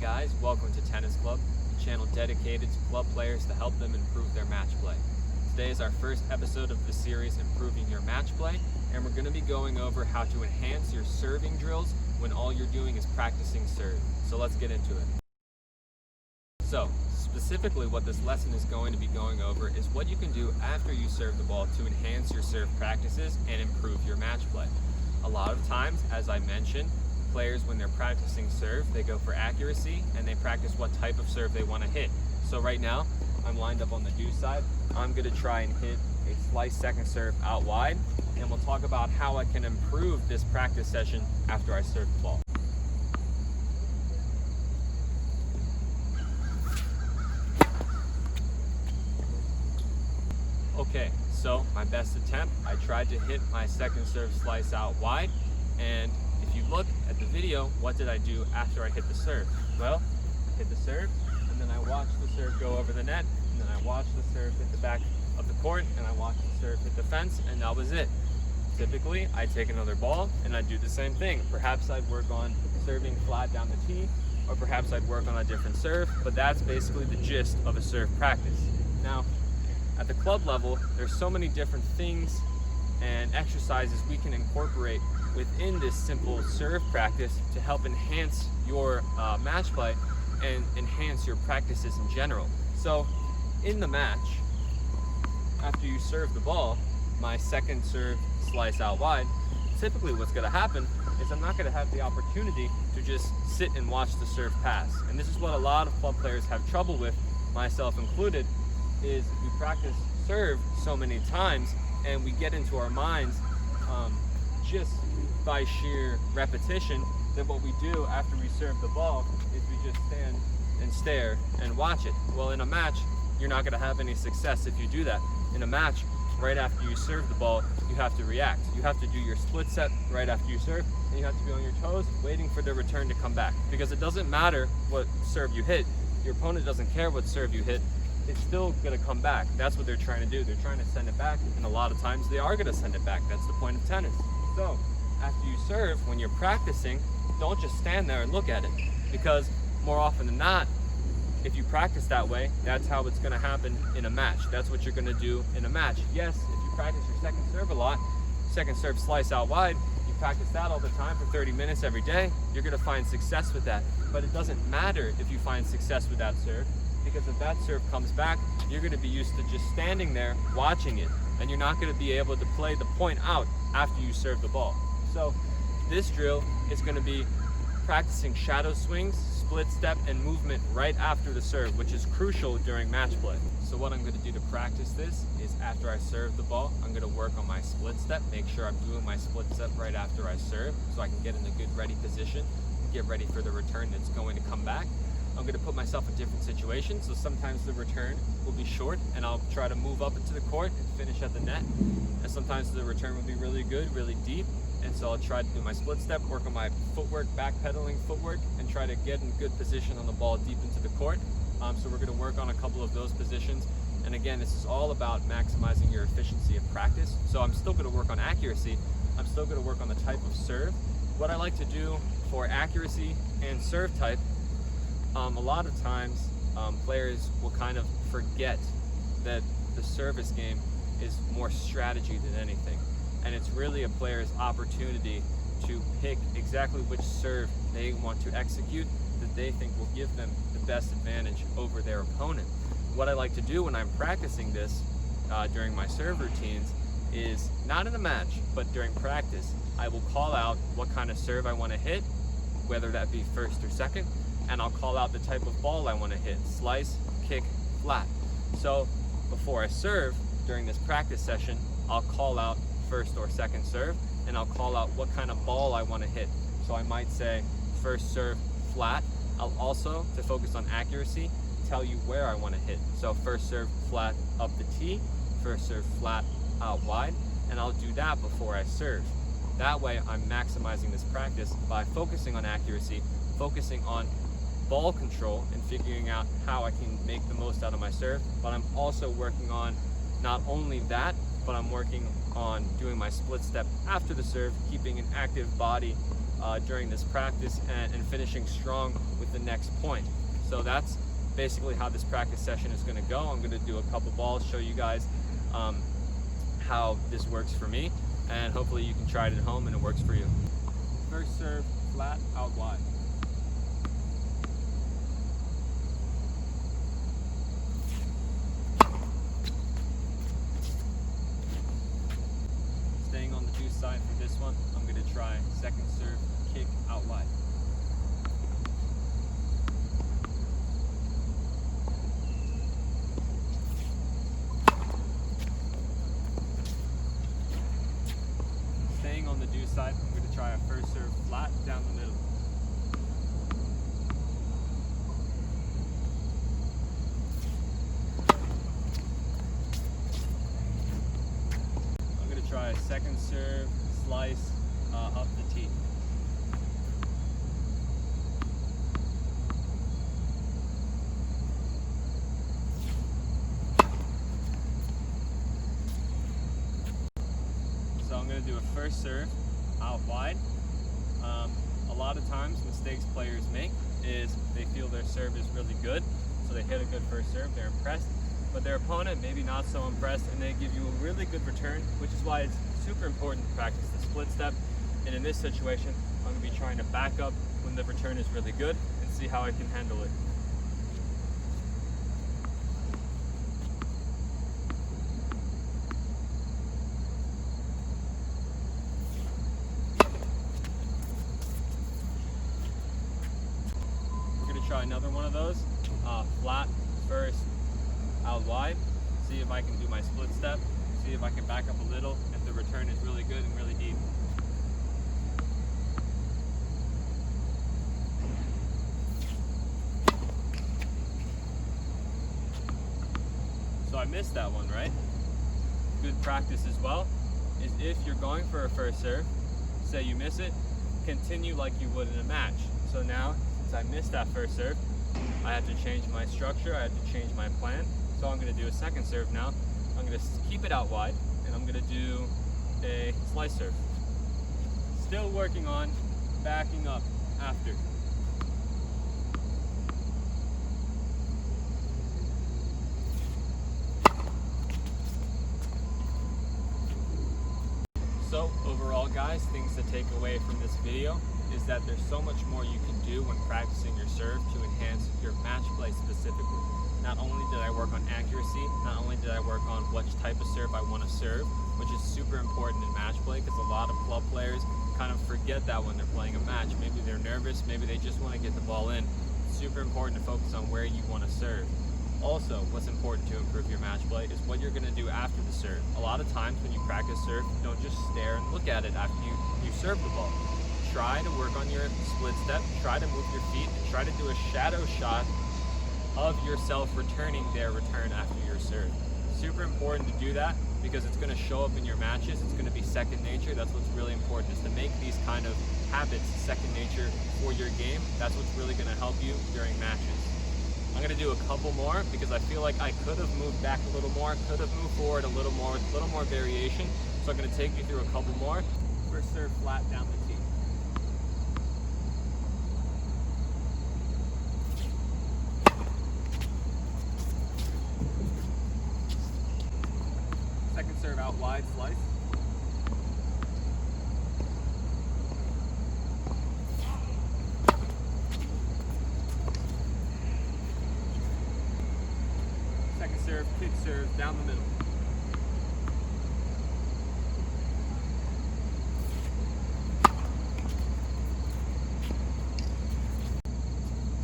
guys, welcome to Tennis Club, a channel dedicated to club players to help them improve their match play. Today is our first episode of the series, Improving Your Match Play, and we're going to be going over how to enhance your serving drills when all you're doing is practicing serve. So let's get into it. So, specifically what this lesson is going to be going over is what you can do after you serve the ball to enhance your serve practices and improve your match play. A lot of times, as I mentioned, players, when they're practicing serve, they go for accuracy and they practice what type of serve they want to hit. So right now, I'm lined up on the due side. I'm going to try and hit a slice second serve out wide, and we'll talk about how I can improve this practice session after I serve the ball. Okay, so my best attempt, I tried to hit my second serve slice out wide, and if you look at the video, what did I do after I hit the serve? Well, I hit the serve, and then I watched the serve go over the net, and then I watched the serve hit the back of the court, and I watched the serve hit the fence, and that was it. Typically, I take another ball, and I do the same thing. Perhaps I'd work on serving flat down the tee, or perhaps I'd work on a different serve, but that's basically the gist of a serve practice. Now, at the club level, there's so many different things and exercises we can incorporate within this simple serve practice to help enhance your match play and enhance your practices in general. So in the match, after you serve the ball, my second serve slice out wide, typically what's going to happen is I'm not going to have the opportunity to just sit and watch the serve pass. And this is what a lot of club players have trouble with, myself included, is we practice serve so many times and we get into our minds just by sheer repetition that what we do after we serve the ball is we just stand and stare and watch it. Well, in a match, you're not going to have any success if you do that. In a match, right after you serve the ball, you have to react. You have to do your split set right after you serve, and you have to be on your toes waiting for the return to come back. Because it doesn't matter what serve you hit. Your opponent doesn't care what serve you hit. It's still going to come back. That's what they're trying to do. They're trying to send it back, and a lot of times they are going to send it back. That's the point of tennis. So, after you serve, when you're practicing, don't just stand there and look at it, because more often than not, if you practice that way, that's how it's going to happen in a match. That's what you're going to do in a match. Yes, if you practice your second serve a lot, second serve slice out wide, you practice that all the time for 30 minutes every day, you're going to find success with that. But it doesn't matter if you find success with that serve, because if that serve comes back, you're going to be used to just standing there watching it, and you're not going to be able to play the point out after you serve the ball. So this drill is going to be practicing shadow swings, split step, and movement right after the serve, which is crucial during match play. So what I'm going to do to practice this is after I serve the ball, I'm going to work on my split step, make sure I'm doing my split step right after I serve so I can get in a good ready position and get ready for the return that's going to come back. I'm going to put myself in different situations, so sometimes the return will be short and I'll try to move up into the court and finish at the net, and sometimes the return will be really good, really deep, and so I'll try to do my split step, work on my footwork, backpedaling footwork, and try to get in good position on the ball deep into the court. So we're going to work on a couple of those positions, and again, this is all about maximizing your efficiency in practice. So I'm still going to work on accuracy, I'm still going to work on the type of serve. What I like to do for accuracy and serve type, a lot of times players will kind of forget that the service game is more strategy than anything, and it's really a player's opportunity to pick exactly which serve they want to execute that they think will give them the best advantage over their opponent. What I like to do when I'm practicing this during my serve routines is, not in a match, but during practice, I will call out what kind of serve I want to hit, whether that be first or second, and I'll call out the type of ball I want to hit, slice, kick, flat. So before I serve, during this practice session, I'll call out first or second serve, and I'll call out what kind of ball I want to hit. So I might say first serve flat. I'll also, to focus on accuracy, tell you where I want to hit. So first serve flat up the tee, first serve flat out wide, and I'll do that before I serve. That way I'm maximizing this practice by focusing on accuracy, focusing on ball control and figuring out how I can make the most out of my serve, but I'm also working on not only that, but I'm working on doing my split step after the serve, keeping an active body during this practice and finishing strong with the next point. So that's basically how this practice session is going to go. I'm going to do a couple balls, show you guys how this works for me, and hopefully you can try it at home and it works for you. First serve, flat, out wide. Staying on the deuce side for this one, I'm going to try second serve, kick, out wide. Staying on the deuce side, I'm going to try a first serve, flat, down the middle. I'm going to try a second serve, slice, up the tee. So I'm going to do a first serve out wide. A lot of times mistakes players make is they feel their serve is really good, so they hit a good first serve, they're impressed, but their opponent maybe not so impressed, and they give you a really good return, which is why it's super important to practice the split step. And in this situation, I'm going to be trying to back up when the return is really good and see how I can handle it. We're going to try another one of those, flat, first, out wide. See if I can do my split step, see if I can back up a little if the return is really good and really deep. So I missed that one, right? Good practice as well is if you're going for a first serve, say you miss it, continue like you would in a match. So now, since I missed that first serve, I have to change my structure, I have to change my plan. So I'm going to do a second serve now. I'm going to keep it out wide, and I'm going to do a slice serve. Still working on backing up after. So overall, guys, things to take away from this video is that there's so much more you can do when practicing your serve to enhance your match play specifically. Not only did I work on accuracy, not only did I work on which type of serve I want to serve, which is super important in match play because a lot of club players kind of forget that when they're playing a match. Maybe they're nervous, maybe they just want to get the ball in. It's super important to focus on where you want to serve. Also, what's important to improve your match play is what you're going to do after the serve. A lot of times when you practice serve, don't just stare and look at it after you serve the ball. Try to work on your split step, try to move your feet, and try to do a shadow shot of yourself returning their return after your serve. Super important to do that because it's going to show up in your matches. It's going to be second nature. That's what's really important, is to make these kind of habits second nature for your game. That's what's really going to help you during matches. I'm going to do a couple more because I feel like I could have moved back a little more, could have moved forward a little more variation. So I'm going to take you through a couple more. First serve, flat, down the tee. Second serve, out wide, slice. Second serve, kick serve, down the middle.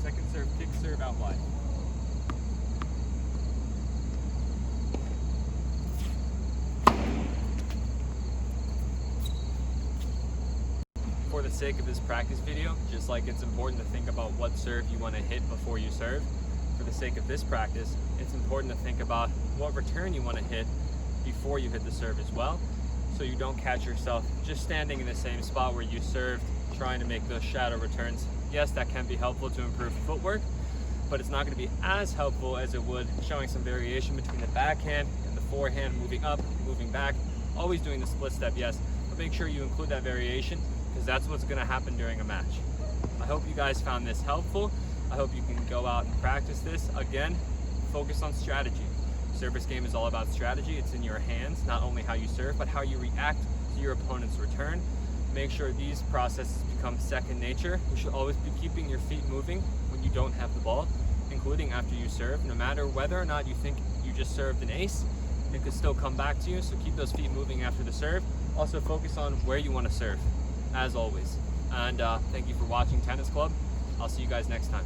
Second serve, kick serve, out wide. For the sake of this practice video, just like it's important to think about what serve you want to hit before you serve, for the sake of this practice, it's important to think about what return you want to hit before you hit the serve as well, so you don't catch yourself just standing in the same spot where you served, trying to make those shadow returns. Yes, that can be helpful to improve footwork, but it's not going to be as helpful as it would showing some variation between the backhand and the forehand, moving up, moving back, always doing the split step, yes, but make sure you include that variation, because because that's what's going to happen during a match. I hope you guys found this helpful. I hope you can go out and practice this. Again, focus on strategy. Service game is all about strategy. It's in your hands, not only how you serve, but how you react to your opponent's return. Make sure these processes become second nature. You should always be keeping your feet moving when you don't have the ball, including after you serve. No matter whether or not you think you just served an ace, it could still come back to you, so keep those feet moving after the serve. Also focus on where you want to serve, as always. And thank you for watching Tennis Club. I'll see you guys next time.